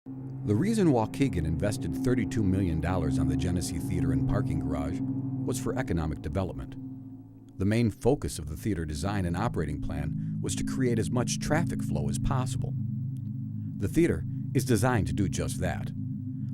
The reason Waukegan invested $32 million on the Genesee Theater and parking garage was for economic development. The main focus of the theater design and operating plan was to create as much traffic flow as possible. The theater is designed to do just that.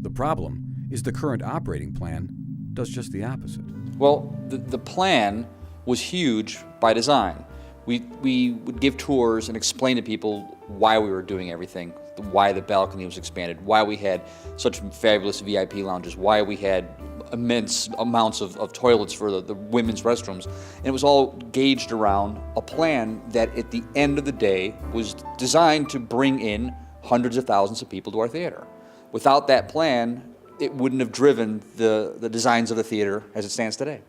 The problem is the current operating plan does just the opposite. Well, the plan was huge by design. We would give tours and explain to people why we were doing everything, why the balcony was expanded, why we had such fabulous VIP lounges, why we had immense amounts of toilets for the women's restrooms. And it was all gauged around a plan that at the end of the day was designed to bring in hundreds of thousands of people to our theater. Without that plan, it wouldn't have driven the designs of the theater as it stands today.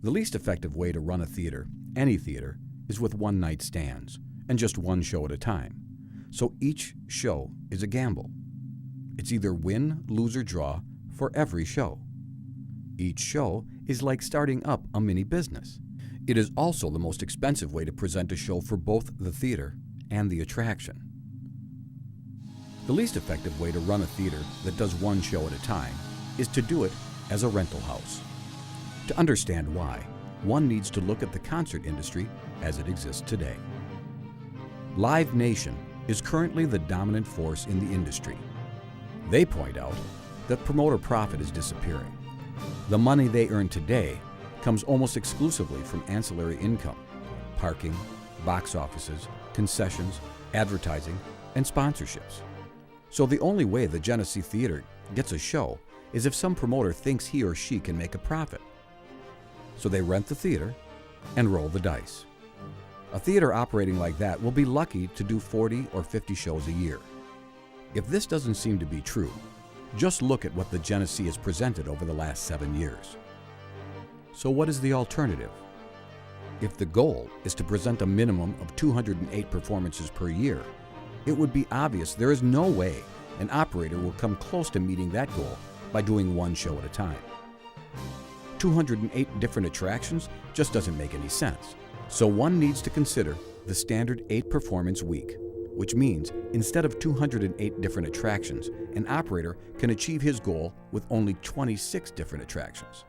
The least effective way to run a theater, any theater, is with one-night stands and just one show at a time. So each show is a gamble. It's either win, lose, or draw for every show. Each show is like starting up a mini business. It is also the most expensive way to present a show for both the theater and the attraction. The least effective way to run a theater that does one show at a time is to do it as a rental house. To understand why, one needs to look at the concert industry as it exists today. Live Nation is currently the dominant force in the industry. They point out that promoter profit is disappearing. The money they earn today comes almost exclusively from ancillary income, parking, box offices, concessions, advertising, and sponsorships. So the only way the Genesee Theater gets a show is if some promoter thinks he or she can make a profit. So they rent the theater and roll the dice. A theater operating like that will be lucky to do 40 or 50 shows a year. If this doesn't seem to be true, just look at what the Genesee has presented over the last 7 years. So what is the alternative? If the goal is to present a minimum of 208 performances per year, it would be obvious there is no way an operator will come close to meeting that goal by doing one show at a time. 208 different attractions just doesn't make any sense. So one needs to consider the standard 8-performance week, which means instead of 208 different attractions, an operator can achieve his goal with only 26 different attractions.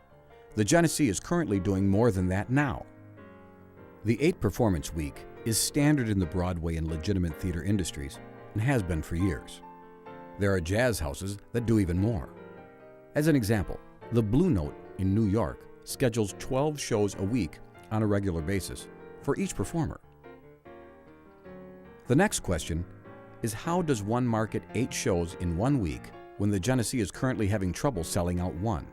The Genesee is currently doing more than that now. The 8-performance week is standard in the Broadway and legitimate theater industries and has been for years. There are jazz houses that do even more. As an example, the Blue Note in New York schedules 12 shows a week on a regular basis for each performer. The next question is, how does one market 8 shows in 1 week when the Genesee is currently having trouble selling out one?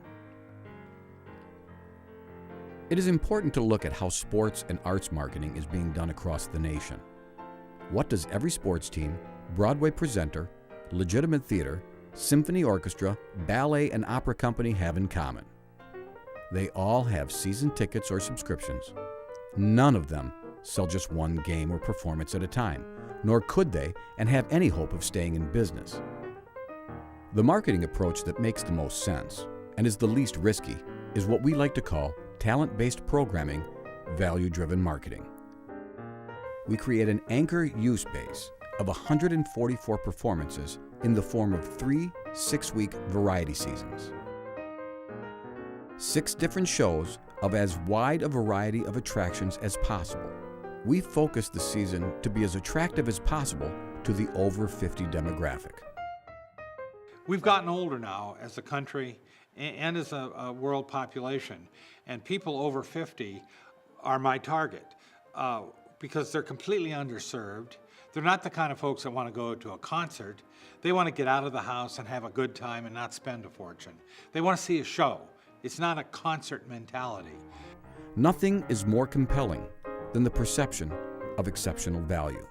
It is important to look at how sports and arts marketing is being done across the nation. What does every sports team, Broadway presenter, legitimate theater, symphony orchestra, ballet, and opera company have in common? They all have season tickets or subscriptions. None of them sell just one game or performance at a time, nor could they and have any hope of staying in business. The marketing approach that makes the most sense and is the least risky is what we like to call talent-based programming, value-driven marketing. We create an anchor use base of 144 performances in the form of 3 6-week variety seasons. 6 different shows of as wide a variety of attractions as possible. We focus the season to be as attractive as possible to the over 50 demographic. We've gotten older now as a country and as a world population, and people over 50 are my target because they're completely underserved. They're not the kind of folks that want to go to a concert. They want to get out of the house and have a good time and not spend a fortune. They want to see a show. It's not a concert mentality. Nothing is more compelling than the perception of exceptional value.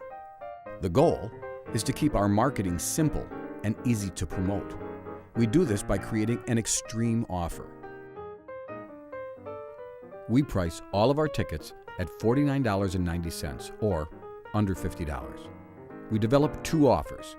The goal is to keep our marketing simple and easy to promote. We do this by creating an extreme offer. We price all of our tickets at $49.90 or under $50. We develop 2 offers: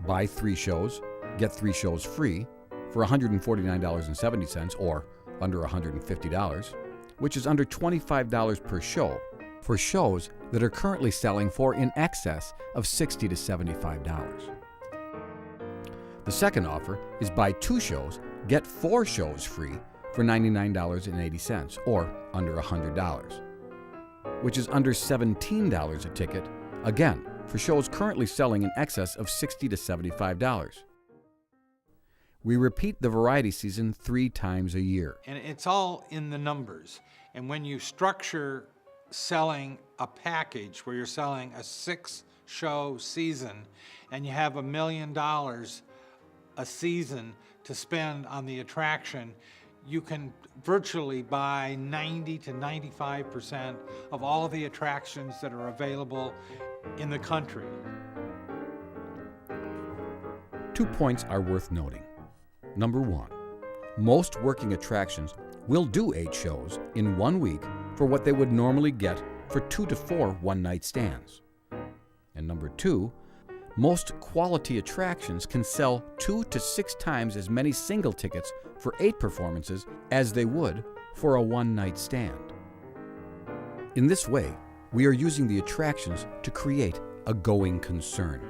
buy 3 shows, get 3 shows free for $149.70 or under $150, which is under $25 per show for shows that are currently selling for in excess of $60 to $75. The second offer is buy 2 shows, get 4 shows free for $99.80, or under $100, which is under $17 a ticket, again, for shows currently selling in excess of $60 to $75. We repeat the variety season 3 times a year. And it's all in the numbers. And when you structure selling a package where you're selling a 6-show season and you have $1 million a season to spend on the attraction, you can virtually buy 90 to 95% of all of the attractions that are available in the country. 2 points are worth noting. Number 1, most working attractions will do 8 shows in 1 week for what they would normally get for 2 to 4 one-night stands. And number 2, most quality attractions can sell 2 to 6 times as many single tickets for 8 performances as they would for a one-night stand. In this way, we are using the attractions to create a going concern.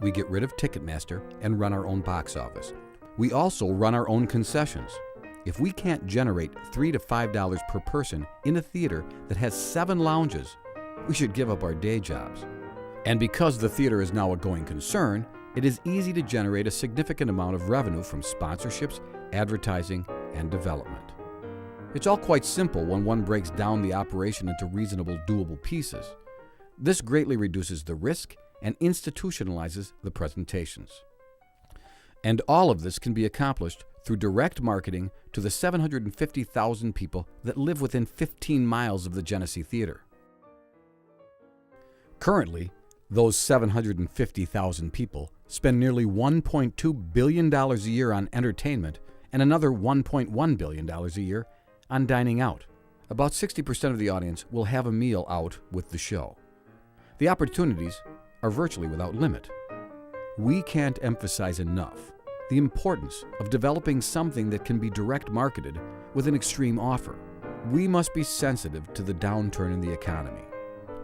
We get rid of Ticketmaster and run our own box office. We also run our own concessions. If we can't generate $3 to $5 per person in a theater that has 7 lounges, we should give up our day jobs. And because the theater is now a going concern, it is easy to generate a significant amount of revenue from sponsorships, advertising, and development. It's all quite simple when one breaks down the operation into reasonable, doable pieces. This greatly reduces the risk and institutionalizes the presentations. And all of this can be accomplished through direct marketing to the 750,000 people that live within 15 miles of the Genesee Theater. Currently, those 750,000 people spend nearly $1.2 billion a year on entertainment and another $1.1 billion a year on dining out. About 60% of the audience will have a meal out with the show. The opportunities are virtually without limit. We can't emphasize enough the importance of developing something that can be direct marketed with an extreme offer. We must be sensitive to the downturn in the economy.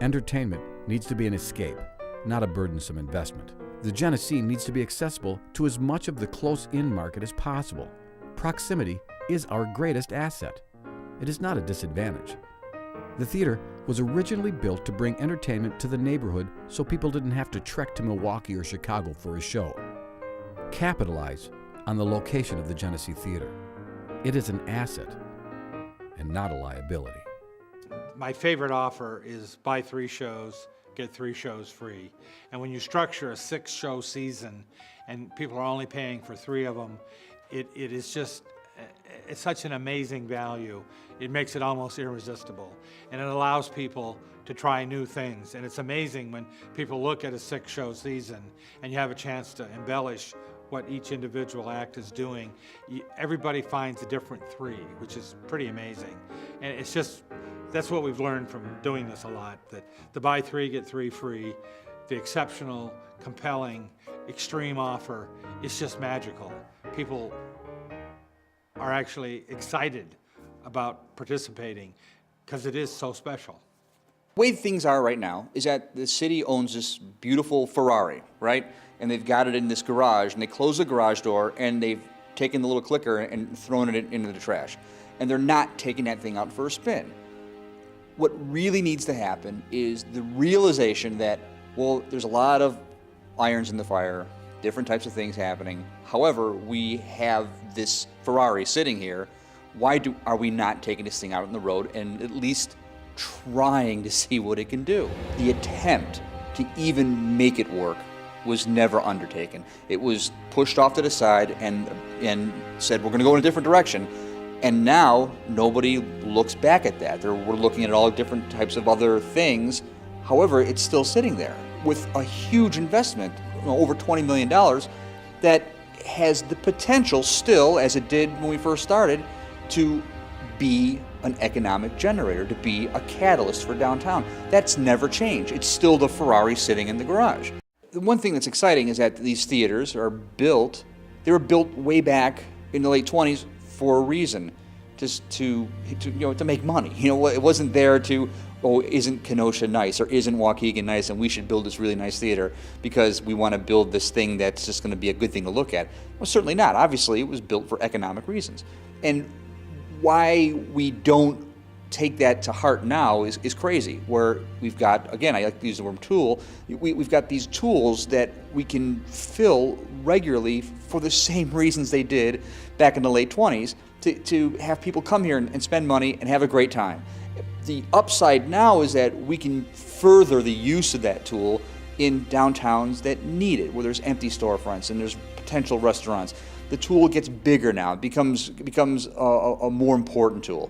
Entertainment needs to be an escape, not a burdensome investment. The Genesee needs to be accessible to as much of the close-in market as possible. Proximity is our greatest asset. It is not a disadvantage. The theater was originally built to bring entertainment to the neighborhood so people didn't have to trek to Milwaukee or Chicago for a show. Capitalize on the location of the Genesee Theater. It is an asset and not a liability. My favorite offer is buy 3 shows, get 3 shows free. And when you structure a 6-show season and people are only paying for 3 of them, it is just, it's such an amazing value. It makes it almost irresistible. And it allows people to try new things. And it's amazing when people look at a 6-show season and you have a chance to embellish what each individual act is doing. Everybody finds a different 3, which is pretty amazing. And it's just, that's what we've learned from doing this a lot, that the buy 3, get 3 free, the exceptional, compelling, extreme offer is just magical. People are actually excited about participating because it is so special. The way things are right now is that the city owns this beautiful Ferrari, right? And they've got it in this garage, and they close the garage door, and they've taken the little clicker and thrown it into the trash. And they're not taking that thing out for a spin. What really needs to happen is the realization that, well, there's a lot of irons in the fire, different types of things happening. However, we have this Ferrari sitting here. Why are we not taking this thing out on the road and at least trying to see what it can do? The attempt to even make it work was never undertaken. It was pushed off to the side and said, we're going to go in a different direction. And now nobody looks back at that. We're looking at all different types of other things. However, it's still sitting there with a huge investment, over $20 million, that has the potential still, as it did when we first started, to be an economic generator, to be a catalyst for downtown. That's never changed. It's still the Ferrari sitting in the garage. The one thing that's exciting is that these theaters are built, they were built way back in the late 20s for a reason, just to make money. It wasn't there to, oh, isn't Kenosha nice or isn't Waukegan nice and we should build this really nice theater because we want to build this thing that's just going to be a good thing to look at. Well, certainly not. Obviously, it was built for economic reasons. And why we don't take that to heart now is crazy, where we've got, again, I like to use the word tool, we've got these tools that we can fill regularly for the same reasons they did back in the late 20s, to have people come here and spend money and have a great time. The upside now is that we can further the use of that tool in downtowns that need it, where there's empty storefronts and there's potential restaurants. The tool gets bigger now, it becomes a more important tool.